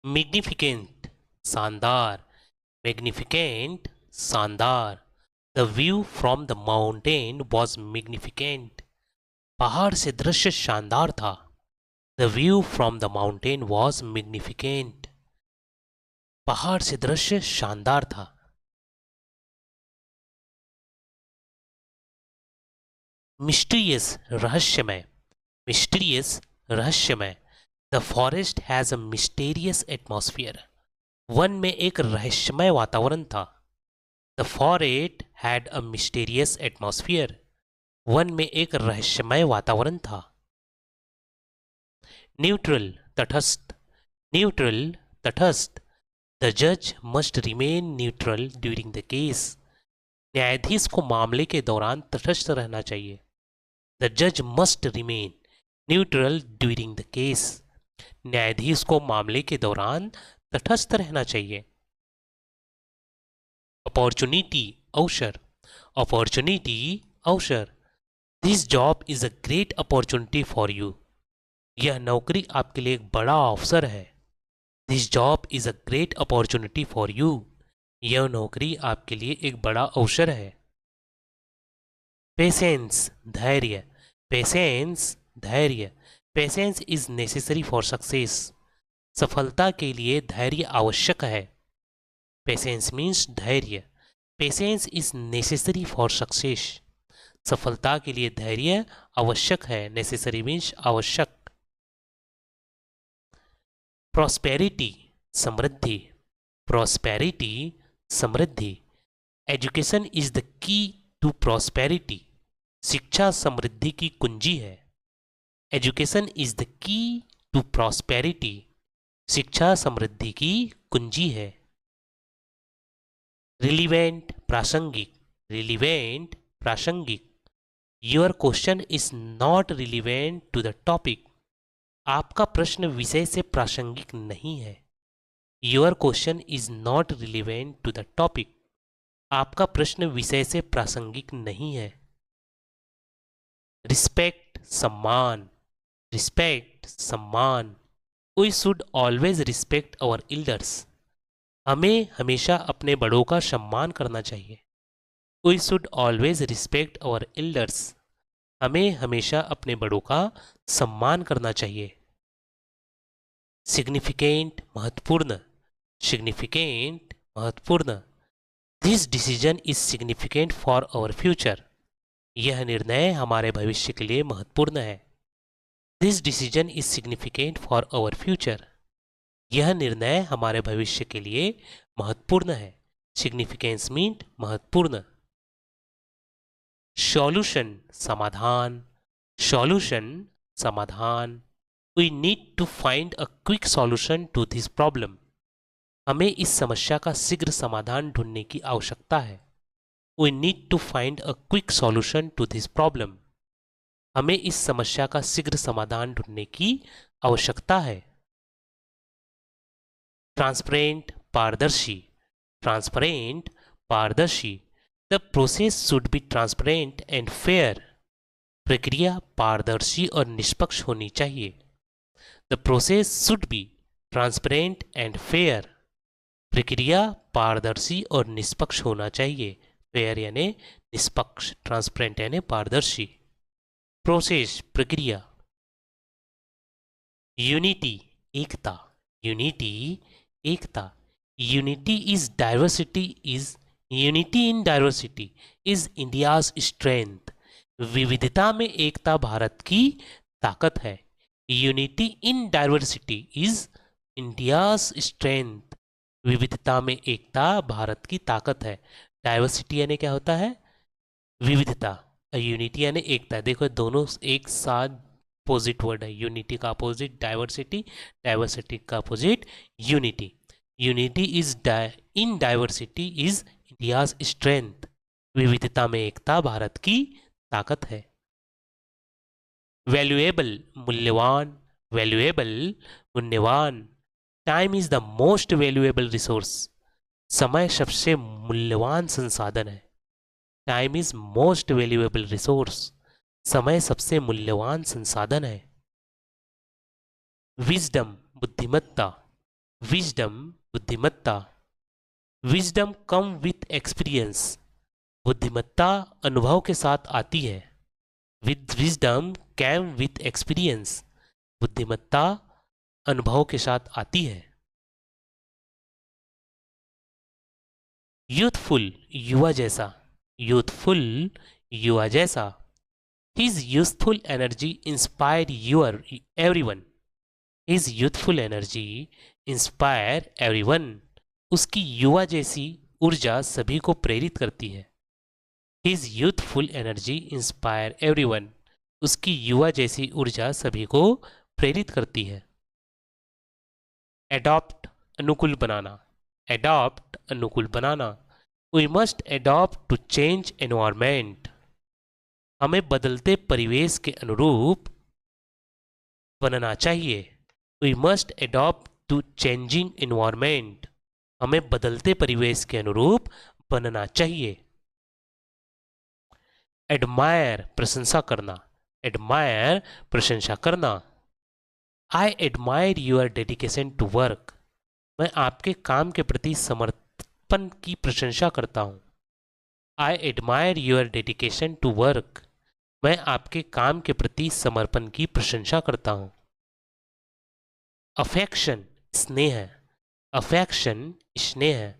Magnificent शानदार, magnificent शानदार। The view from the mountain was magnificent, पहाड़ से दृश्य शानदार था। The view from the mountain was magnificent, पहाड़ से दृश्य शानदार था। मिस्टीरियस रहस्यमय, मिस्टीरियस रहस्यमय। The forest has a mysterious atmosphere, one में एक रहस्यमय वातावरण था। The forest had a mysterious atmosphere, one में एक रहस्यमय वातावरण था। न्यूट्रल तटस्थ, न्यूट्रल तटस्थ। द जज must remain neutral during the case, न्यायाधीश को मामले के दौरान तटस्थ रहना चाहिए। द जज must remain neutral during the case, न्यायाधीश को मामले के दौरान तटस्थ रहना चाहिए। अपॉर्चुनिटी अवसर, अपॉर्चुनिटी अवसर। This job is a great opportunity for you, यह नौकरी आपके लिए एक बड़ा अवसर है। This job is a great opportunity for you, यह नौकरी आपके लिए एक बड़ा अवसर है। पेशेंस धैर्य, पेशेंस धैर्य। Patience is necessary for success, सफलता के लिए धैर्य आवश्यक है। पेशेंस मीन्स धैर्य, patience is necessary for success, सफलता के लिए धैर्य आवश्यक है। नेसेसरी मीन्स आवश्यक। प्रॉस्पेरिटी समृद्धि, प्रॉस्पेरिटी समृद्धि। Education is the key to prosperity, शिक्षा समृद्धि की कुंजी है। Education is the key to prosperity, शिक्षा समृद्धि की कुंजी है। रिलीवेंट प्रासंगिक, रिलीवेंट प्रासंगिक। Your question is not relevant to the topic, आपका प्रश्न विषय से प्रासंगिक नहीं है। Your question is not relevant to the topic, आपका प्रश्न विषय से प्रासंगिक नहीं है। रिस्पेक्ट सम्मान, रिस्पेक्ट सम्मान। We should always respect our elders, हमें हमेशा अपने बड़ों का सम्मान करना चाहिए। We should always respect our elders, हमें हमेशा अपने बड़ों का सम्मान करना चाहिए। सिग्निफिकेंट महत्वपूर्ण, सिग्निफिकेंट महत्वपूर्ण। This decision is significant for our future, यह निर्णय हमारे भविष्य के लिए महत्वपूर्ण है। This decision is significant for our future, यह निर्णय हमारे भविष्य के लिए महत्वपूर्ण है। सिग्निफिकेंस मीन महत्वपूर्ण। सॉल्यूशन समाधान, सॉल्यूशन समाधान। We need to find a quick solution to this problem, हमें इस समस्या का शीघ्र समाधान ढूंढने की आवश्यकता है। We need to find a quick solution to this problem, हमें इस समस्या का शीघ्र समाधान ढूंढने की आवश्यकता है। ट्रांसपेरेंट पारदर्शी, ट्रांसपेरेंट पारदर्शी। The process should be transparent and fair, प्रक्रिया पारदर्शी और निष्पक्ष होनी चाहिए। The process should be transparent and fair, प्रक्रिया पारदर्शी और निष्पक्ष होना चाहिए। फेयर यानी निष्पक्ष, ट्रांसपेरेंट यानी पारदर्शी। प्रोसेस प्रक्रिया। Unity Ekta, unity Ekta. Unity is diversity is, unity in diversity is India's strength, विविधता में एकता भारत की ताकत है। Unity in diversity is India's strength, विविधता में एकता भारत की ताकत है। डाइवर्सिटी यानी क्या होता है? विविधता। यूनिटी यानी एकता। देखो दोनों एक साथ अपोजिट वर्ड है। यूनिटी का अपोजिट डाइवर्सिटी, डाइवर्सिटी का opposite unity. Unity is in diversity is India's strength, विविधता में एकता भारत की ताकत है। वैल्यूएबल मूल्यवान, वैल्यूएबल मूल्यवान। Time is the most valuable resource, समय सबसे मूल्यवान संसाधन है। Time is most valuable resource, समय सबसे मूल्यवान संसाधन है। विजडम बुद्धिमत्ता, विजडम बुद्धिमत्ता, विजडम कम विथ एक्सपीरियंस, बुद्धिमत्ता अनुभव के साथ आती है। With wisdom came with experience, बुद्धिमत्ता अनुभव के साथ आती है। यूथफुल युवा जैसा, यूथफुल युवा जैसा। His youthful energy inspire your everyone, his youthful energy inspire everyone, उसकी युवा जैसी ऊर्जा सभी को प्रेरित करती है। His youthful energy inspire everyone, उसकी युवा जैसी ऊर्जा सभी को प्रेरित करती है। एडॉप्ट अनुकूल बनाना, एडॉप्ट अनुकूल बनाना। We must adopt to change environment, हमें बदलते परिवेश के अनुरूप बनना चाहिए। We must adopt to changing environment, हमें बदलते परिवेश के अनुरूप बनना चाहिए। एडमायर प्रशंसा करना, एडमायर प्रशंसा करना। I admire your dedication to work, मैं आपके काम के प्रति समर्पण की प्रशंसा करता हूँ। I admire your dedication to work, मैं आपके काम के प्रति समर्पण की प्रशंसा करता हूँ। अफेक्शन स्नेह, अफेक्शन स्नेह।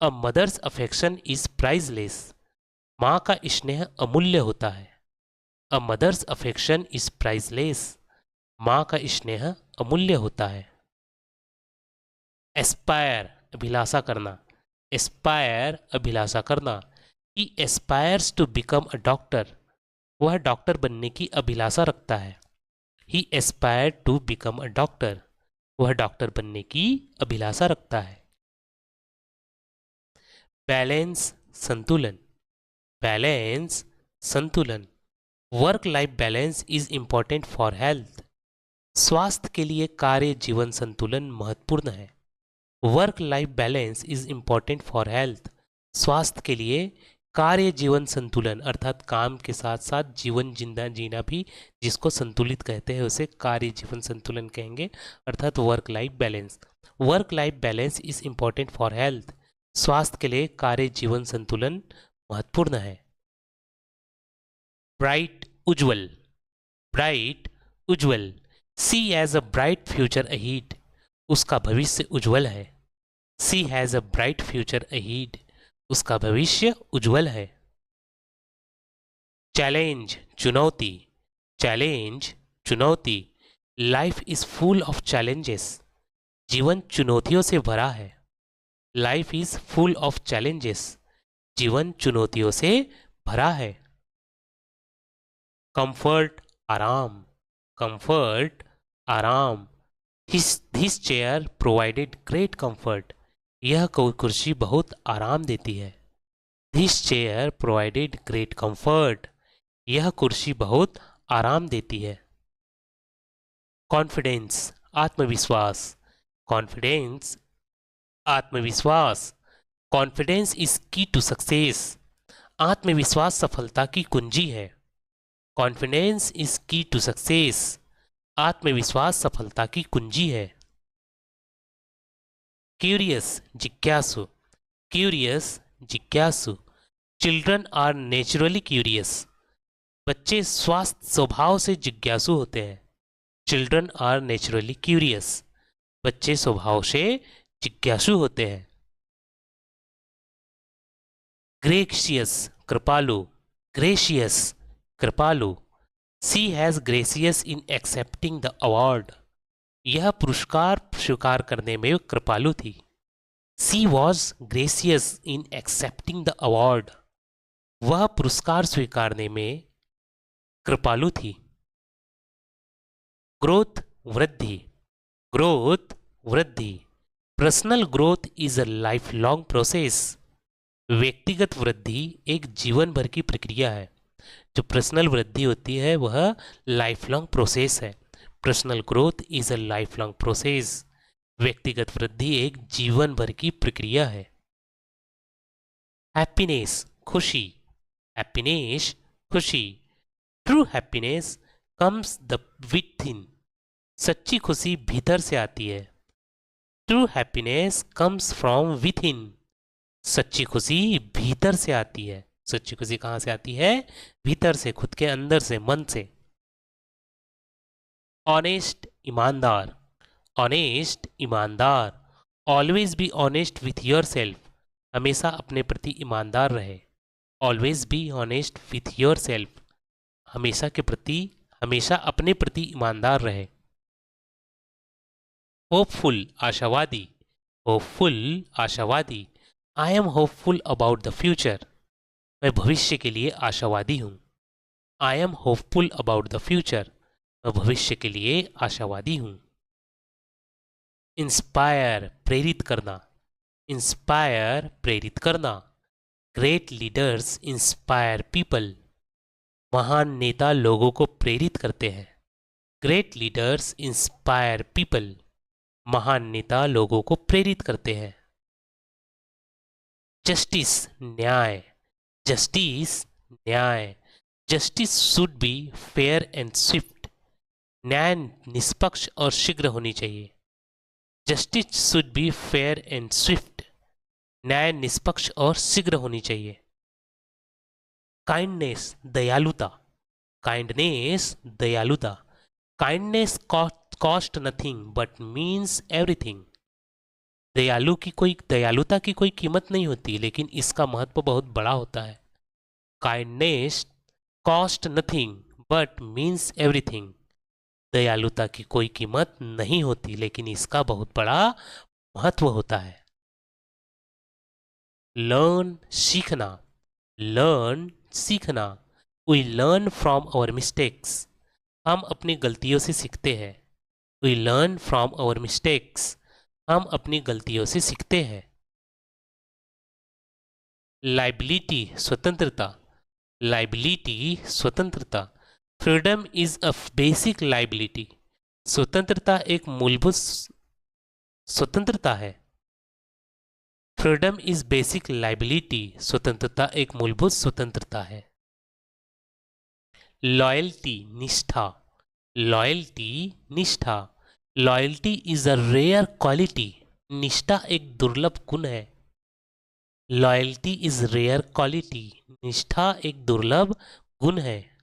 A mother's affection is priceless, माँ का स्नेह अमूल्य होता है। A mother's affection is priceless, माँ का स्नेह अमूल्य होता है। एस्पायर अभिलाषा करना, एस्पायर अभिलाषा करना। He aspires to become a doctor, वह डॉक्टर बनने की अभिलाषा रखता है। He aspire to become a doctor, वह डॉक्टर बनने की अभिलाषा रखता है। बैलेंस संतुलन, बैलेंस संतुलन। Work life balance is important for health, स्वास्थ्य के लिए कार्य जीवन संतुलन महत्वपूर्ण है। Work life balance is important for health, स्वास्थ्य के लिए कार्य जीवन संतुलन अर्थात काम के साथ साथ जीवन जिंदा जीना भी जिसको संतुलित कहते हैं उसे कार्य जीवन संतुलन कहेंगे अर्थात work life balance. Work life balance is important for health, स्वास्थ्य के लिए कार्य जीवन संतुलन महत्वपूर्ण है। ब्राइट उज्जवल, ब्राइट उज्जवल। She has a bright future ahead, उसका भविष्य उज्जवल है। She has a bright future ahead, उसका भविष्य उज्जवल है। चैलेंज चुनौती, चैलेंज चुनौती। Life is full of challenges, जीवन चुनौतियों से भरा है। Life is full of challenges, जीवन चुनौतियों से भरा है। कंफर्ट आराम, कंफर्ट आराम। This chair provided great comfort, यह कुर्सी बहुत आराम देती है। This chair provided great comfort, यह कुर्सी बहुत आराम देती है। कॉन्फिडेंस आत्मविश्वास, कॉन्फिडेंस आत्मविश्वास। कॉन्फिडेंस इज की टू सक्सेस, आत्मविश्वास सफलता की कुंजी है। कॉन्फिडेंस इज की टू सक्सेस, आत्मविश्वास सफलता की कुंजी है। क्यूरियस जिज्ञासु, क्यूरियस जिज्ञासु। चिल्ड्रन आर नेचुरली क्यूरियस, बच्चे स्वास्थ्य स्वभाव से जिज्ञासु होते हैं। चिल्ड्रन आर नेचुरली क्यूरियस, बच्चे स्वभाव से जिज्ञासु होते हैं। ग्रेशियस कृपालु, ग्रेशियस कृपालु। She has gracious in accepting the award, यह पुरस्कार स्वीकार करने में कृपालु थी। She was gracious in accepting the award, वह पुरस्कार स्वीकारने में कृपालु थी। ग्रोथ वृद्धि, ग्रोथ वृद्धि। Personal growth is a life long process, व्यक्तिगत वृद्धि एक जीवन भर की प्रक्रिया है। जो पर्सनल वृद्धि होती है वह लाइफ लॉन्ग प्रोसेस है। Personal growth is a life long process, व्यक्तिगत वृद्धि एक जीवन भर की प्रक्रिया है। हैप्पीनेस खुशी, हैप्पीनेस खुशी। True happiness comes the with in, सच्ची खुशी भीतर से आती है। True happiness comes from with इन। सच्ची खुशी भीतर से आती है। सच्ची खुशी कहाँ से आती है? भीतर से, खुद के अंदर से, मन से। ऑनेस्ट ईमानदार। ऑनेस्ट ईमानदार। Always be honest with your self. हमेशा अपने प्रति ईमानदार रहे। Always be honest with your self. हमेशा के प्रति, हमेशा अपने प्रति ईमानदार रहे। होपफुल आशावादी। होपफुल आशावादी। I am hopeful about the future. मैं भविष्य के लिए आशावादी हूँ। I am hopeful about the future. मैं भविष्य के लिए आशावादी हूँ। इंस्पायर प्रेरित करना। इंस्पायर प्रेरित करना। Great leaders inspire people. महान नेता लोगों को प्रेरित करते हैं। Great leaders inspire people. महान नेता लोगों को प्रेरित करते हैं। जस्टिस न्याय। जस्टिस न्याय। Justice should be fair and Swift. न्याय निष्पक्ष और शीघ्र होनी चाहिए। Justice should be fair and Swift. न्याय निष्पक्ष और शीघ्र होनी चाहिए। काइंडनेस दयालुता। काइंडनेस दयालुता। Kindness cost nothing but means everything. दयालुता की कोई कीमत नहीं होती, लेकिन इसका महत्व बहुत बड़ा होता है। Kindness cost nothing but means everything. दयालुता की कोई कीमत नहीं होती, लेकिन इसका बहुत बड़ा महत्व होता है। लर्न सीखना। लर्न सीखना। We learn from our mistakes. हम अपनी गलतियों से सीखते हैं। We learn from our mistakes. हम अपनी गलतियों से सीखते हैं। लाइबिलिटी स्वतंत्रता। लाइबिलिटी स्वतंत्रता। Freedom is a basic liability. स्वतंत्रता एक मूलभूत स्वतंत्रता है। Freedom is basic liability. स्वतंत्रता एक मूलभूत स्वतंत्रता है। लॉयल्टी निष्ठा। लॉयल्टी निष्ठा। Loyalty is a rare quality. निष्ठा एक दुर्लभ गुण है। Loyalty is rare quality. निष्ठा एक दुर्लभ गुण है।